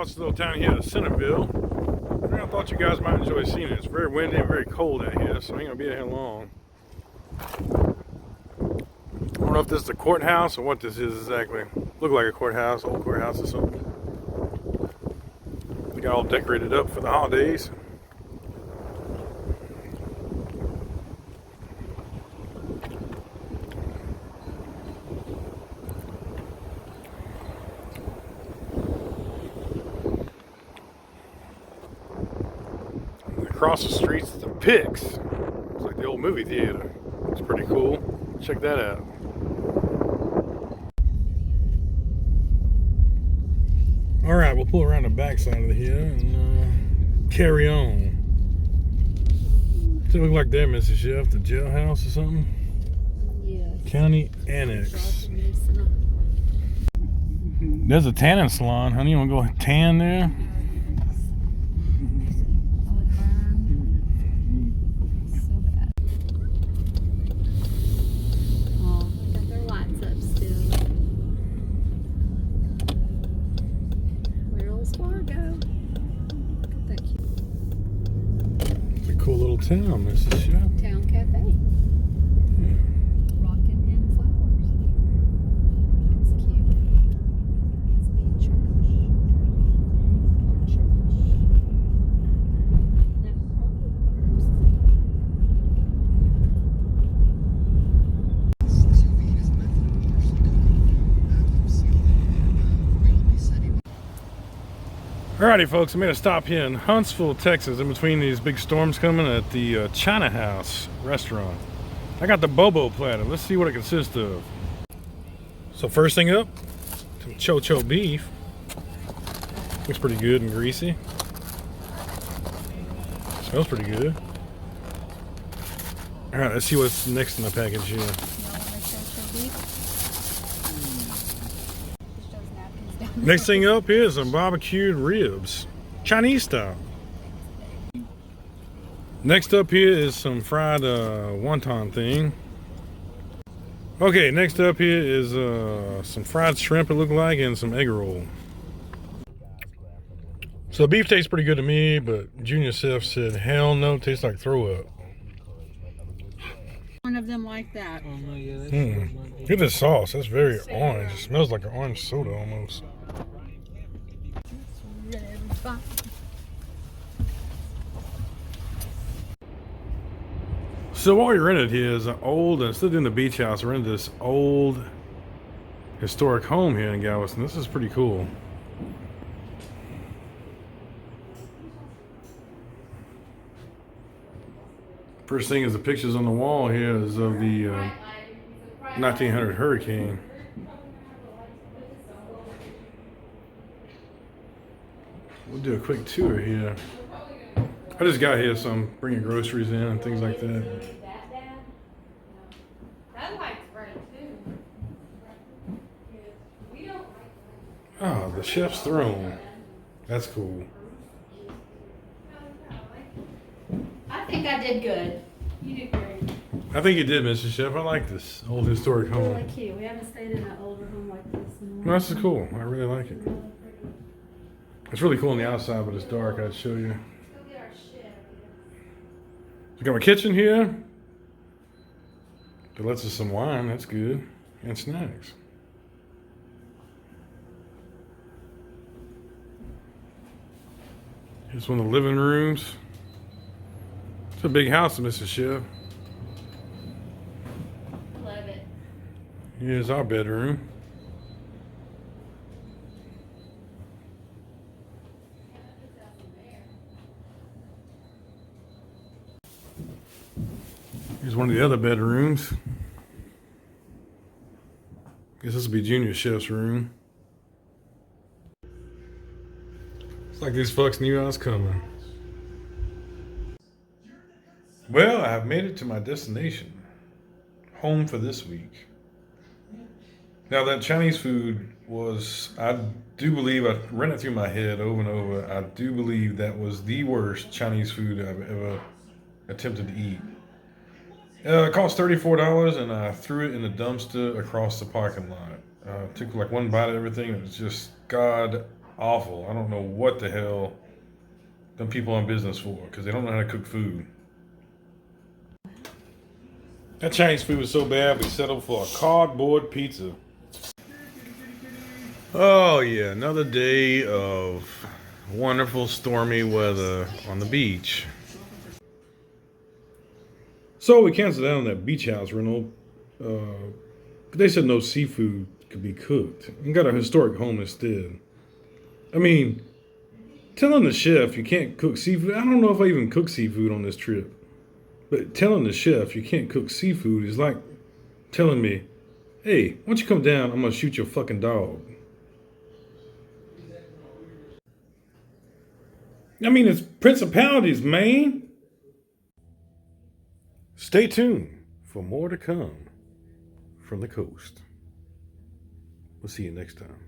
across this little town here, Centerville. I thought you guys might enjoy seeing it. It's very windy and very cold out here, so I ain't gonna be out here long. I don't know if this is a courthouse or what this is exactly. Look like a courthouse, old courthouse or something. They got all decorated up for the holidays. Across the street's the Pix. It's like the old movie theater. It's pretty cool. Check that out. All right, we'll pull around the back side of here and carry on. Does it look like there, Mrs. Chef? The jailhouse or something? Yes. County Annex. There's a tanning salon, honey. You want to go tan there? Cool little town, Mrs. Chef. Town Cafe. Yeah. Rockin' in flowers. It's cute. Must be a church. Alrighty, folks, I made a stop here in Huntsville, Texas, in between these big storms coming at the China House restaurant. I got the Bobo platter. Let's see what it consists of. So first thing up, some cho-cho beef. Looks pretty good and greasy. Smells pretty good. Alright, let's see what's next in the package here. Next thing up here is some barbecued ribs, Chinese style. Next up here is some fried wonton thing. Okay, next up here is some fried shrimp, it looked like, and some egg roll. So the beef tastes pretty good to me, but Junior Chef said, hell no, it tastes like throw up. One of them like that. Look at this sauce, that's very orange. It smells like an orange soda almost. So what we rented here is an old, instead of doing the beach house, we rented this old historic home here in Galveston. This is pretty cool. First thing is the pictures on the wall here is of the 1900 hurricane. We'll do a quick tour here. I just got here, so I'm bringing groceries in and things like that. Oh, the chef's throne. That's cool. I think I did good. You did great. I think you did, Mr. Chef. I like this old historic home. Really cute. We haven't stayed in an older home like this in a while. No, this is cool. I really like it. It's really cool on the outside, but it's dark. I'd show you. I got my kitchen here. It lets us some wine. That's good. And snacks. Here's one of the living rooms. It's a big house, Mrs. Chef. Love it. Here's our bedroom. Here's one of the other bedrooms. Guess this will be Junior Chef's room. It's like these fucks knew I was coming. Well, I've made it to my destination. Home for this week. Now that Chinese food was, I do believe, I ran it through my head over and over. I do believe that was the worst Chinese food I've ever attempted to eat. It cost $34 and I threw it in the dumpster across the parking lot. Took like one bite of everything. It was just god awful. I don't know what the hell them people on business for, because they don't know how to cook food. That Chinese food was so bad, we settled for a cardboard pizza. Oh yeah, another day of wonderful stormy weather on the beach. So we canceled out on that beach house rental. They said no seafood could be cooked and got a historic home instead. I mean, telling the chef you can't cook seafood, I don't know if I even cook seafood on this trip. But telling the chef you can't cook seafood is like telling me, hey, why don't you come down, I'm gonna shoot your fucking dog. I mean, it's principalities, man. Stay tuned for more to come from the coast. We'll see you next time.